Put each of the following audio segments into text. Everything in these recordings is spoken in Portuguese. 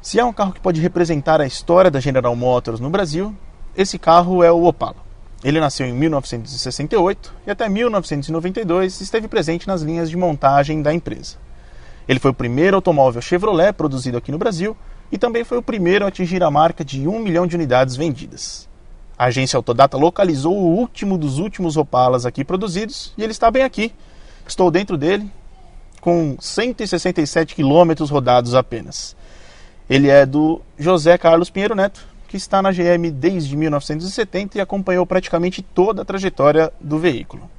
Se há um carro que pode representar a história da General Motors no Brasil, esse carro é o Opala. Ele nasceu em 1968 e até 1992 esteve presente nas linhas de montagem da empresa. Ele foi o primeiro automóvel Chevrolet produzido aqui no Brasil e também foi o primeiro a atingir a marca de 1 milhão de unidades vendidas. A agência Autodata localizou o último dos últimos Opalas aqui produzidos e ele está bem aqui. Estou dentro dele com 167 quilômetros rodados apenas. Ele é do José Carlos Pinheiro Neto, que está na GM desde 1970 e acompanhou praticamente toda a trajetória do veículo.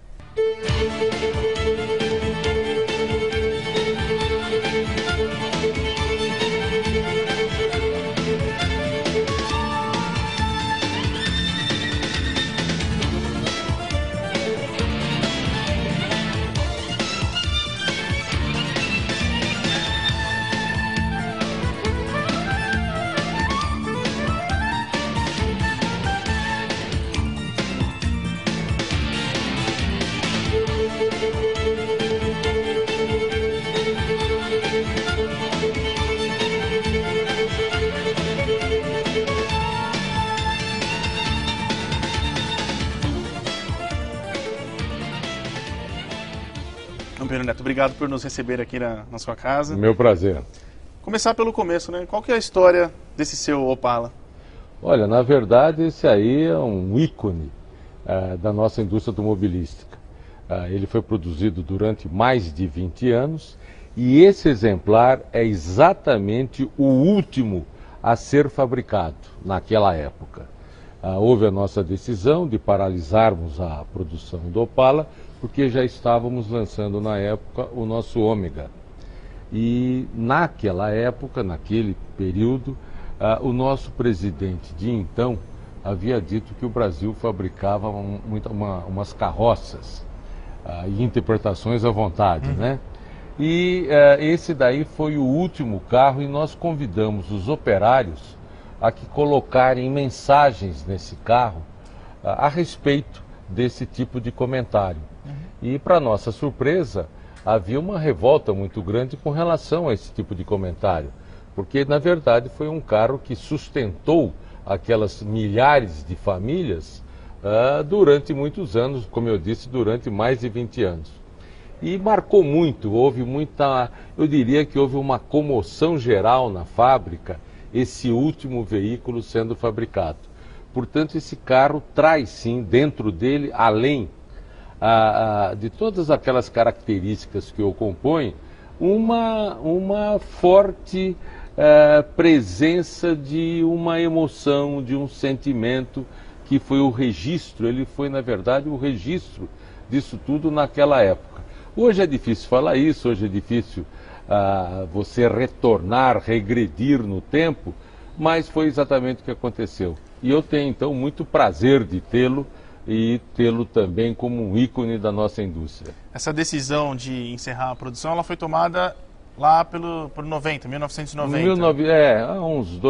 Pinheiro Neto, obrigado por nos receber aqui na sua casa. Meu prazer. Começar pelo começo, né? Qual que é a história desse seu Opala? Olha, na verdade esse aí é um ícone da nossa indústria automobilística. Ele foi produzido durante mais de 20 anos e esse exemplar é exatamente o último a ser fabricado naquela época. Houve a nossa decisão de paralisarmos a produção do Opala porque já estávamos lançando na época o nosso Ômega. E naquela época, naquele período, o nosso presidente de então havia dito que o Brasil fabricava umas carroças e interpretações à vontade, né? E esse daí foi o último carro e nós convidamos os operários a que colocarem mensagens nesse carro a respeito desse tipo de comentário. E para nossa surpresa, havia uma revolta muito grande com relação a esse tipo de comentário, porque na verdade foi um carro que sustentou aquelas milhares de famílias durante muitos anos, como eu disse, durante mais de 20 anos. E marcou muito, houve muita, eu diria que houve uma comoção geral na fábrica, esse último veículo sendo fabricado. Portanto, esse carro traz sim dentro dele, além de todas aquelas características que o compõem, uma forte presença de uma emoção, de um sentimento que foi o registro, ele foi na verdade o registro disso tudo naquela época. Hoje é difícil falar isso, hoje é difícil você retornar, regredir no tempo, mas foi exatamente o que aconteceu. E eu tenho então muito prazer de tê-lo e tê-lo também como um ícone da nossa indústria. Essa decisão de encerrar a produção, ela foi tomada lá por 1990. Uns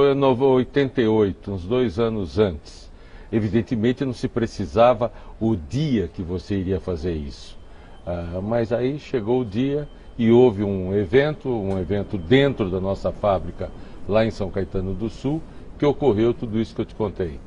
88, uns 2 anos antes. Evidentemente não se precisava o dia que você iria fazer isso. Mas aí chegou o dia e houve um evento dentro da nossa fábrica lá em São Caetano do Sul, que ocorreu tudo isso que eu te contei.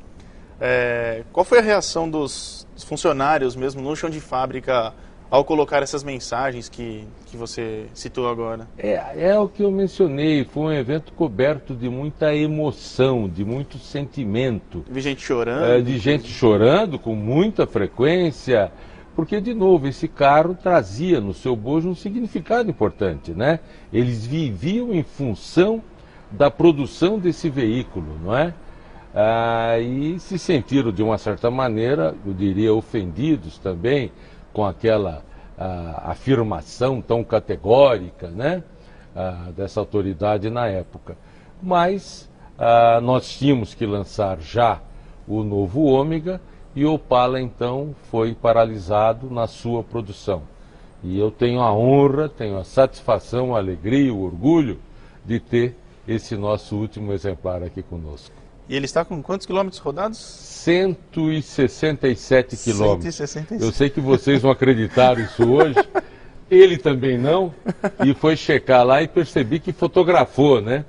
Qual foi a reação dos funcionários mesmo no chão de fábrica ao colocar essas mensagens que você citou agora? É o que eu mencionei, foi um evento coberto de muita emoção, de muito sentimento. De gente chorando? De gente chorando com muita frequência, porque, de novo, esse carro trazia no seu bojo um significado importante, né? Eles viviam em função da produção desse veículo, não é? E se sentiram, de uma certa maneira, eu diria, ofendidos também com aquela afirmação tão categórica, né, dessa autoridade na época. Mas nós tínhamos que lançar já o novo Ômega e o Opala, então, foi paralisado na sua produção. E eu tenho a honra, tenho a satisfação, a alegria, o orgulho de ter esse nosso último exemplar aqui conosco. E ele está com quantos quilômetros rodados? 167 quilômetros. 167. Eu sei que vocês não acreditaram isso hoje, ele também não, e foi checar lá e percebi que fotografou, né?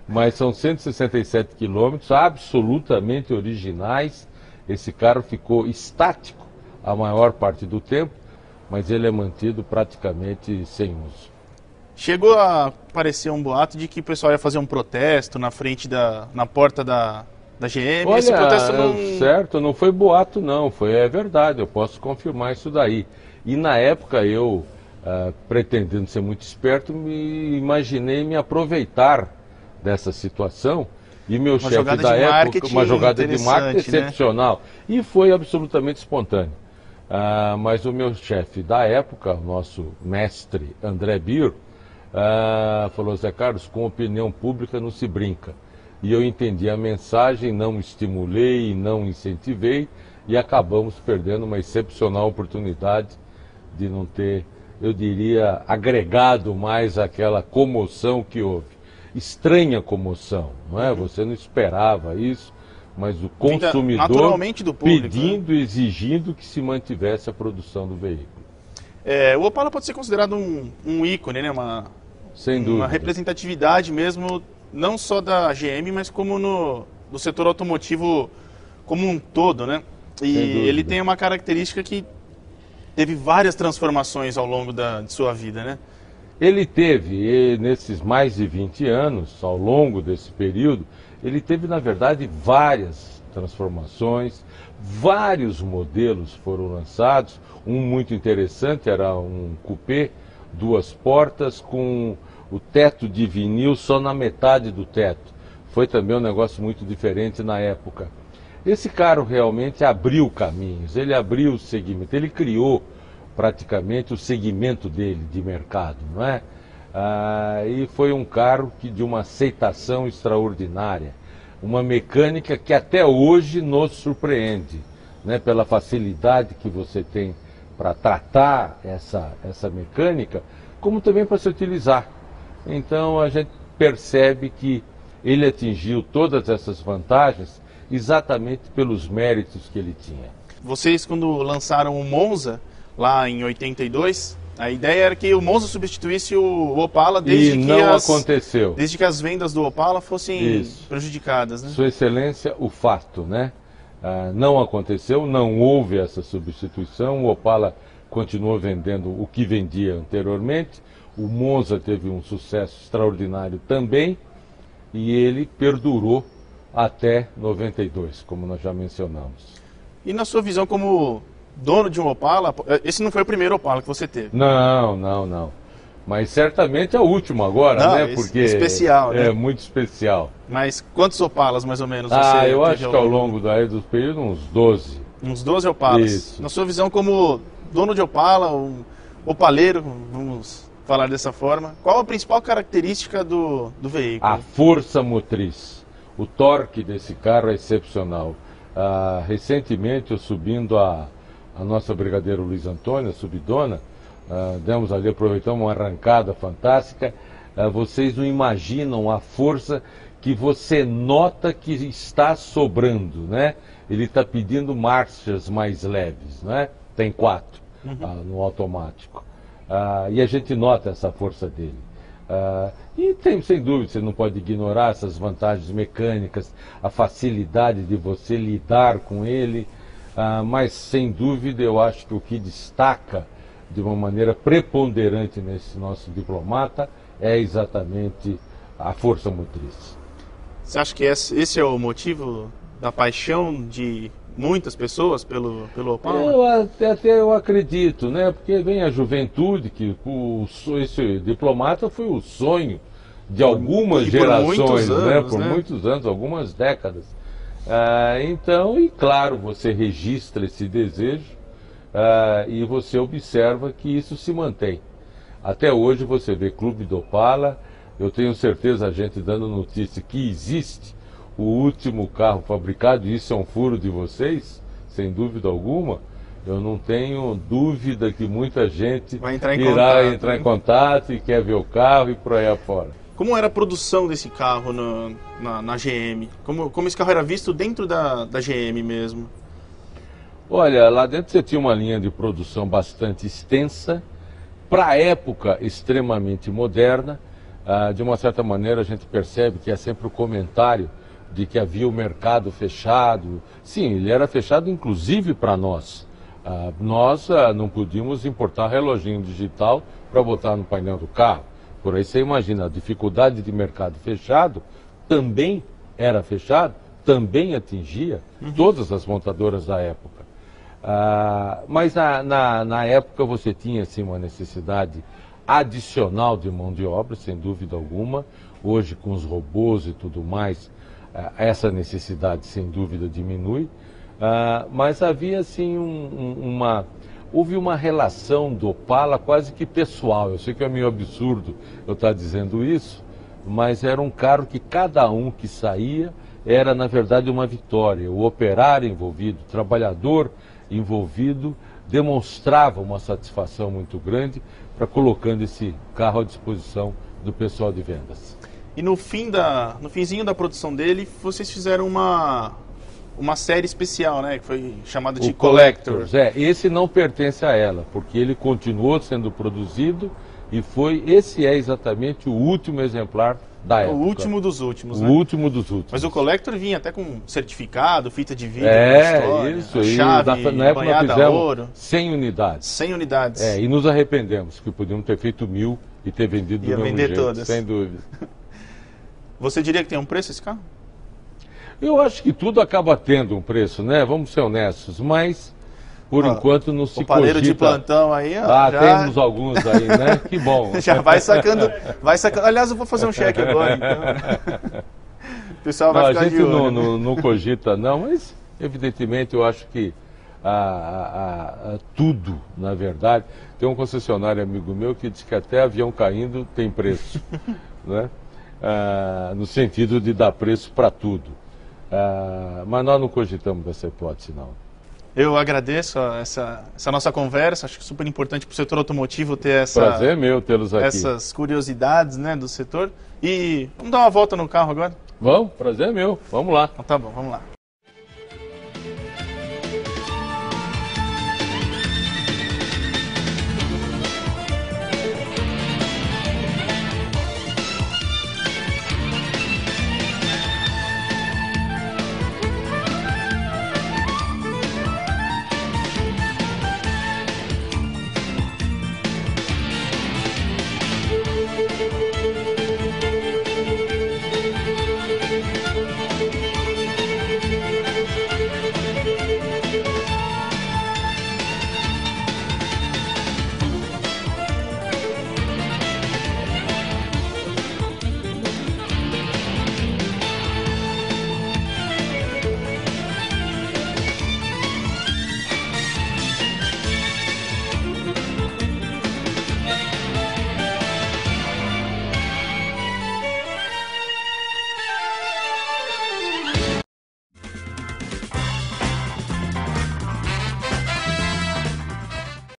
Mas são 167 quilômetros, absolutamente originais. Esse carro ficou estático a maior parte do tempo, mas ele é mantido praticamente sem uso. Chegou a aparecer um boato de que o pessoal ia fazer um protesto na porta da GM. Olha, esse protesto não... certo, não foi boato não, é verdade, eu posso confirmar isso daí. E na época eu, pretendendo ser muito esperto, imaginei me aproveitar dessa situação, e meu chefe da época, uma jogada de marketing excepcional, né? E foi absolutamente espontâneo. Mas o meu chefe da época, o nosso mestre André Biro, falou: Zé Carlos, com opinião pública não se brinca. E eu entendi a mensagem, não estimulei, não incentivei, e acabamos perdendo uma excepcional oportunidade de não ter, eu diria, agregado mais aquela comoção que houve. Estranha comoção, não é? Você não esperava isso, mas o consumidor do público, pedindo, exigindo que se mantivesse a produção do veículo. O Opala pode ser considerado um ícone, né? Sem dúvida. Uma representatividade mesmo, não só da GM, mas como do setor automotivo como um todo, né? E ele tem uma característica que teve várias transformações ao longo de sua vida, né? Ele teve, nesses mais de 20 anos, ao longo desse período, ele teve, na verdade, várias transformações, vários modelos foram lançados. Um muito interessante era um coupé, 2 portas, com o teto de vinil só na metade do teto. Foi também um negócio muito diferente na época. Esse carro realmente abriu caminhos, ele abriu o segmento, ele criou praticamente o segmento dele de mercado, não é? E foi um carro de uma aceitação extraordinária, uma mecânica que até hoje nos surpreende, né? Pela facilidade que você tem para tratar essa mecânica, como também para se utilizar. Então a gente percebe que ele atingiu todas essas vantagens exatamente pelos méritos que ele tinha. Vocês, quando lançaram o Monza, lá em 82, a ideia era que o Monza substituísse o Opala aconteceu. Desde que as vendas do Opala fossem prejudicadas, né? Sua Excelência, o fato, né? Não aconteceu, não houve essa substituição, o Opala continuou vendendo o que vendia anteriormente, o Monza teve um sucesso extraordinário também, e ele perdurou até 92, como nós já mencionamos. E na sua visão como dono de um Opala, esse não foi o primeiro Opala que você teve? Não. Mas certamente é o último agora, né? Porque especial, né? É muito especial. Mas quantos Opalas, mais ou menos, você eu acho que ao longo do período, uns 12. Uns 12 Opalas. Isso. Na sua visão como dono de Opala, um opaleiro, vamos falar dessa forma, qual a principal característica do veículo? A força motriz. O torque desse carro é excepcional. Recentemente, eu subindo a nossa brigadeiro Luiz Antônio, a subidona, demos ali, aproveitamos uma arrancada fantástica. Vocês não imaginam a força que você nota que está sobrando, né? Ele está pedindo marchas mais leves, né? Tem 4 no automático. E a gente nota essa força dele. E tem, sem dúvida, você não pode ignorar essas vantagens mecânicas, a facilidade de você lidar com ele, mas sem dúvida eu acho que o que destaca de uma maneira preponderante nesse nosso diplomata é exatamente a força motriz. Você acha que esse é o motivo da paixão de muitas pessoas pelo Opala? Eu acredito, né? Porque vem a juventude, que esse diplomata foi o sonho de algumas gerações, por muitos anos, algumas décadas. Então, e claro, você registra esse desejo e você observa que isso se mantém. Até hoje você vê Clube do Opala, eu tenho certeza, a gente dando notícia que existe o último carro fabricado, e isso é um furo de vocês, sem dúvida alguma. Eu não tenho dúvida que muita gente irá entrar em contato e quer ver o carro e por aí afora. Como era a produção desse carro na GM? Como esse carro era visto dentro da GM mesmo? Olha, lá dentro você tinha uma linha de produção bastante extensa, para a época extremamente moderna. de uma certa maneira a gente percebe que é sempre o comentário de que havia o mercado fechado. Sim, ele era fechado inclusive para nós. Nós não podíamos importar reloginho digital para botar no painel do carro. Por aí você imagina, a dificuldade de mercado fechado também era fechado, também atingia todas as montadoras da época. Mas na época você tinha assim, uma necessidade adicional de mão de obra, sem dúvida alguma. Hoje, com os robôs e tudo mais, essa necessidade sem dúvida diminui. Mas havia assim houve uma relação do Opala quase que pessoal. Eu sei que é meio absurdo eu estar dizendo isso, mas era um carro que cada um que saía era na verdade uma vitória. O operário envolvido, o trabalhador envolvido, demonstrava uma satisfação muito grande para colocando esse carro à disposição do pessoal de vendas. E no finzinho da produção dele, vocês fizeram uma série especial, né? Que foi chamada de Collectors. Esse não pertence a ela, porque ele continuou sendo produzido e esse é exatamente o último exemplar da época. O último dos últimos, né? O último dos últimos. Mas o Collector vinha até com certificado, fita de vidro, isso aí. Chave, na época nós fizemos ouro. 100 unidades. 100 unidades. E nos arrependemos, que podíamos ter feito 1000 e ter vendido do mesmo jeito, todas. Sem dúvida. Você diria que tem um preço esse carro? Eu acho que tudo acaba tendo um preço, né? Vamos ser honestos, mas por enquanto não se cogita. O paleiro de plantão aí, já... temos alguns aí, né? Que bom. Já vai sacando. Aliás, eu vou fazer um cheque agora, então. O pessoal vai ficar de olho. A gente não cogita não, mas evidentemente eu acho que tudo, na verdade, tem um concessionário amigo meu que diz que até avião caindo tem preço, né? No sentido de dar preço para tudo. Mas nós não cogitamos dessa hipótese, não. Eu agradeço essa nossa conversa, acho que é super importante para o setor automotivo ter Prazer meu tê-los aqui. Essas curiosidades, né, do setor. E vamos dar uma volta no carro agora? Vamos, prazer meu, vamos lá. Então tá bom, vamos lá.